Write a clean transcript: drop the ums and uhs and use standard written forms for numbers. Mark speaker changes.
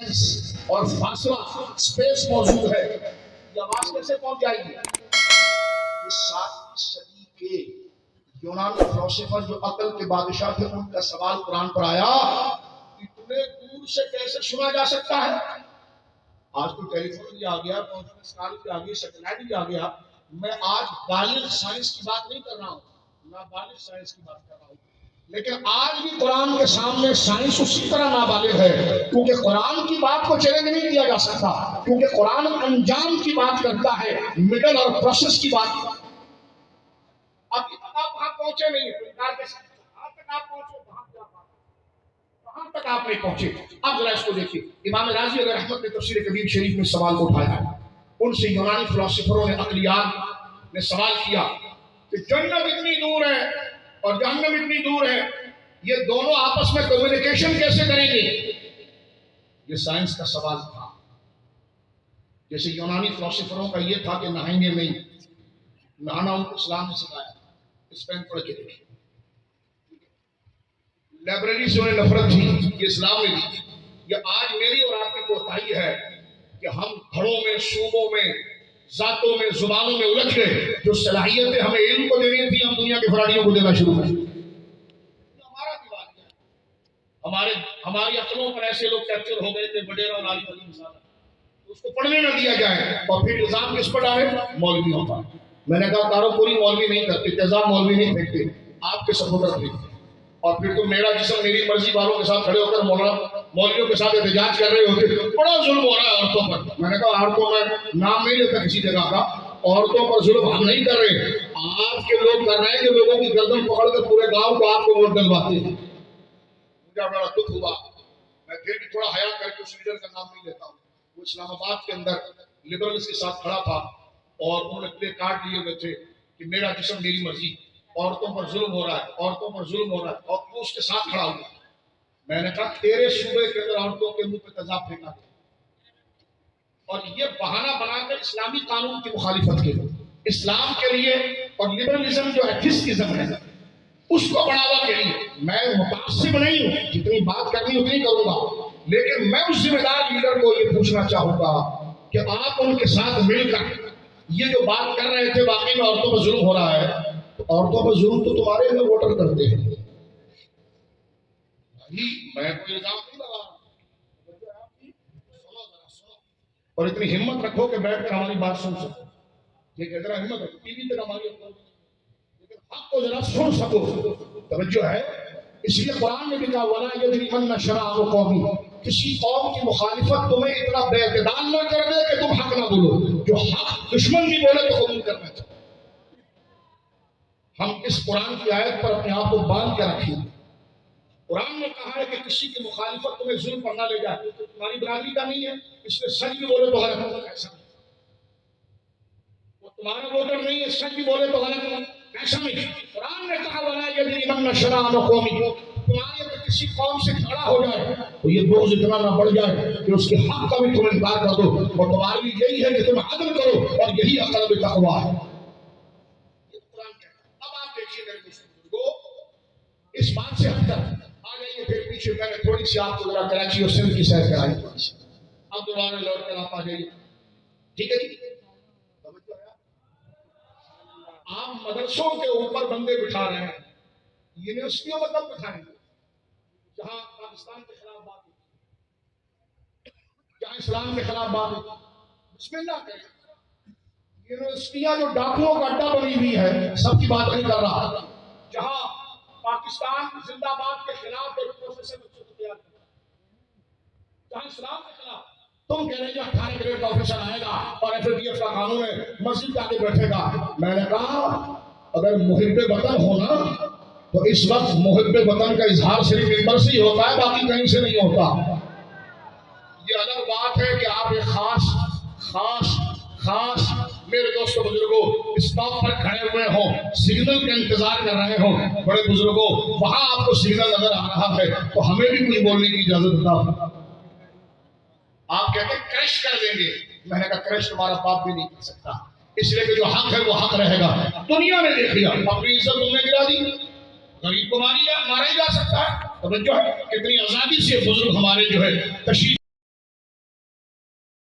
Speaker 1: اور فاصلہ اسپیس موجود ہے، یہ آواز کیسے پہنچ جائے گی؟ یہ 7ویں صدی کے یونانی فلسفر جو عقل کے بادشاہ تھے، ان کا سوال قرآن پر آیا، اتنے دور سے کیسے سنا جا سکتا ہے؟ آج تو ٹیلی فون بھی آ گیا، کانفرنس کال بھی آ گئی، سیٹلائٹ بھی آ گیا۔ میں آج بالغ سائنس کی بات نہیں کر رہا ہوں، نابالغ سائنس کی بات کر رہا ہوں، لیکن آج بھی قرآن کے سامنے سائنس اسی طرح نابالغ ہے، کیونکہ قرآن کی بات کو چیلنج نہیں کیا جا سکتا، کیونکہ قرآن انجام کی بات کرتا ہے، مڈل اور پروسیس کی بات۔ اب آپ وہاں پہنچے نہیں ہیں، وہاں تک آپ پہنچے، وہاں تک آپ نہیں پہنچے۔ اب ذرا اس کو دیکھیے، امام راضی علیہ رحمت نے تفسیر کبیر شریف میں سوال کو اٹھایا ہے، ان سے یونانی فلسفروں نے، عقلیات نے سوال کیا کہ جنت اتنی دور ہے اور جہنم اتنی دور ہے، یہ دونوں آپس میں کمیونیکیشن کیسے کریں گے؟ یہ سائنس کا سوال تھا۔ جیسے یونانی فلسفروں کا یہ تھا کہ نہائیں گے نہیں، نہانا ان کو اسلام نے سکھایا، اس پہ پڑھ کے دیکھیں۔ لائبریری سے انہیں نفرت تھی، یہ اسلام نے دی۔ یہ آج میری اور آپ کی کوتاہی ہے کہ ہم گھروں میں، صوبوں میں، ذاتوں میں، زبانوں میں الجھ گئے، جو صلاحیتیں ہمیں علم کو دینی تھی ہم دنیا کے فراڈیوں کو دینا شروع کر دیا۔ ہمارا دیوال ہے، ہماری عقلوں پر ایسے لوگ کیپچر ہو گئے کہ وڈیرا اور علی علی مثال اس کو پڑھنے نہ دیا جائے، اور پھر الزام کس پر ڈالے؟ مولویوں پر۔ میں نے کہا کارو پوری مولوی نہیں کرتے، تیزاب مولوی نہیں پھینکتے، آپ کے سپورٹر پھینکتے، اور پھر تم میرا جسم میری مرضی والوں کے ساتھ کھڑے ہو کر مولویوں کے ساتھ احتجاج کر رہے ہوتے، بڑا ظلم ہو رہا ہے عورتوں پر۔ میں نے کہا عورتوں میں نام نہیں لیتا کسی جگہ کا، عورتوں پر ظلم ہم نہیں کر رہے، آپ کے لوگ کر رہے ہیں، جو لوگوں کی گردن پکڑ کر پورے گاؤں کو آپ کو ووٹ دلواتے ہیں۔ مجھے بڑا دکھ ہوا، میں پھر بھی تھوڑا حیا کر کے اس لیڈر کا نام نہیں لیتا ہوں۔ وہ اسلام آباد کے اندر لبرلز کے ساتھ کھڑا تھا، اور انہوں نے پلے کارڈ لیے ہوئے تھے کہ میرا جسم میری مرضی، عورتوں پر ظلم ہو رہا ہے، عورتوں پر ظلم ہو رہا ہے، اور وہ اس کے ساتھ کھڑا ہوا۔ میں نے کہا تیرے صوبے کے اندر عورتوں کے منہ پہ تیزاب پھینکا گیا، اور یہ بہانہ بنا کر اسلامی قانون کی مخالفت کے لیے، اسلام کے لیے، اور لبرلزم جو ایتھیسٹزم ہے اس کو بڑھاوا کے لیے۔ میں متعصب نہیں ہوں، جتنی بات کرنی اتنی کروں گا، لیکن میں اس ذمہ دار لیڈر کو یہ پوچھنا چاہوں گا کہ آپ ان کے ساتھ مل کر یہ جو بات کر رہے تھے واقعی میں عورتوں پر ظلم ہو رہا ہے، تو عورتوں پر ظلم تو تمہارے میں ووٹر کرتے ہیں۔ میں کوئی الزام نہیں لگا رہا، اور اتنی ہمت رکھو کہ بیٹھ کر ہماری بات سن سکو، یہ ذرا ہمت رکھو، ٹی وی تک ہماری لیکن حق کو ذرا سن سکو، توجہ ہے۔ اس لیے قرآن نے بھی کہا وَلَا يَجْرِمَنَّ شَنَآنُ قَوْمٍ، کسی قوم کی مخالفت تمہیں اتنا بے اعتدال نہ کر دے کہ تم حق نہ بولو، جو حق دشمن بھی بولے تو قبول کرنا چاہیے۔ ہم اس قرآن کی آیت پر اپنے آپ کو باندھ کے رکھیں۔ قرآن نے کہا ہے کہ کسی کی مخالفت تمہیں ظلم پر نہ لے جائے، تمہاری برادری کا نہیں ہے، اس میں سچ بھی بولے تو غلط ہوگا، ایسا نہیں، وہ تمہارا ووٹر نہیں ہے، سچ بھی بولے تو غلط ہوگا، ایسا نہیں۔ قرآن نے کہا وَلَا يَجْرِمَنَّ شَنَآنُ قَوْمٍ، تمہاری اگر کسی قوم سے کھڑا ہو جائے تو یہ بغض اتنا نہ بڑھ جائے کہ اس کے حق کا بھی تم انکار کر دو، اور تمہارے لیے یہی ہے کہ تم عدل کرو، اور یہی اقرب تقویٰ ہے۔ یہ قرآن کہتا ہے۔ اب آپ دیکھیے میرے بزرگوں، اس بات سے ہٹ کر آ جائیے پھر پیچھے، میں نے تھوڑی سی آپ کو ذرا کراچی اور سندھ کی سیر کرائی، اب دوبارہ لوٹ کر آپ آ جائیے، ٹھیک ہے جی؟ آپ مدرسوں کے اوپر بندے بٹھا رہے ہیں، یونیورسٹیوں میں کب بٹھائیں گے جہاں پاکستان کے خلاف بات ہوتی، جہاں اسلام کے خلاف بات ہوتی؟ بسم اللہ کریں۔ یونیورسٹیاں جو ڈاکوؤں کا اڈا بنی ہوئی ہے، سب کی بات نہیں کر رہا، جہاں پاکستان زندہ باد کے خلاف ایک پروفیسر بچوں کو تیار کرتا ہے، جہاں اسلام کے خلاف تم کہہ رہے ہیں 18 گریڈ کا آفیسر آئے گا اور FATF کا قانون ہے، مسجد جا کے بیٹھے گا۔ میں نے کہا اگر محب وطن ہونا تو اس وقت محب وطن کا اظہار صرف ممبر سے ہی ہوتا ہے، باقی کہیں سے نہیں ہوتا۔ یہ الگ بات ہے کہ آپ ایک خاص میرے دوستوں بزرگوں اسٹاپ پر کھڑے ہوئے ہوں، سگنل کا انتظار کر رہے ہوں، بڑے بزرگوں وہاں آپ کو سگنل نظر آ رہا ہے تو ہمیں بھی کچھ بولنے کی اجازت تھا۔ آپ کہتے ہیں کریش کر دیں گے، میں نے کہا کریش تمہارا باپ بھی نہیں کر سکتا، اس لیے کہ جو حق ہے وہ حق رہے گا۔ دنیا نے دیکھ لیا، اپنی عزت تم نے گرا دی، غریب کو مارا ہی جا سکتا ہے، توجہ ہے کتنی آزادی سے بزرگ ہمارے جو ہے تشریف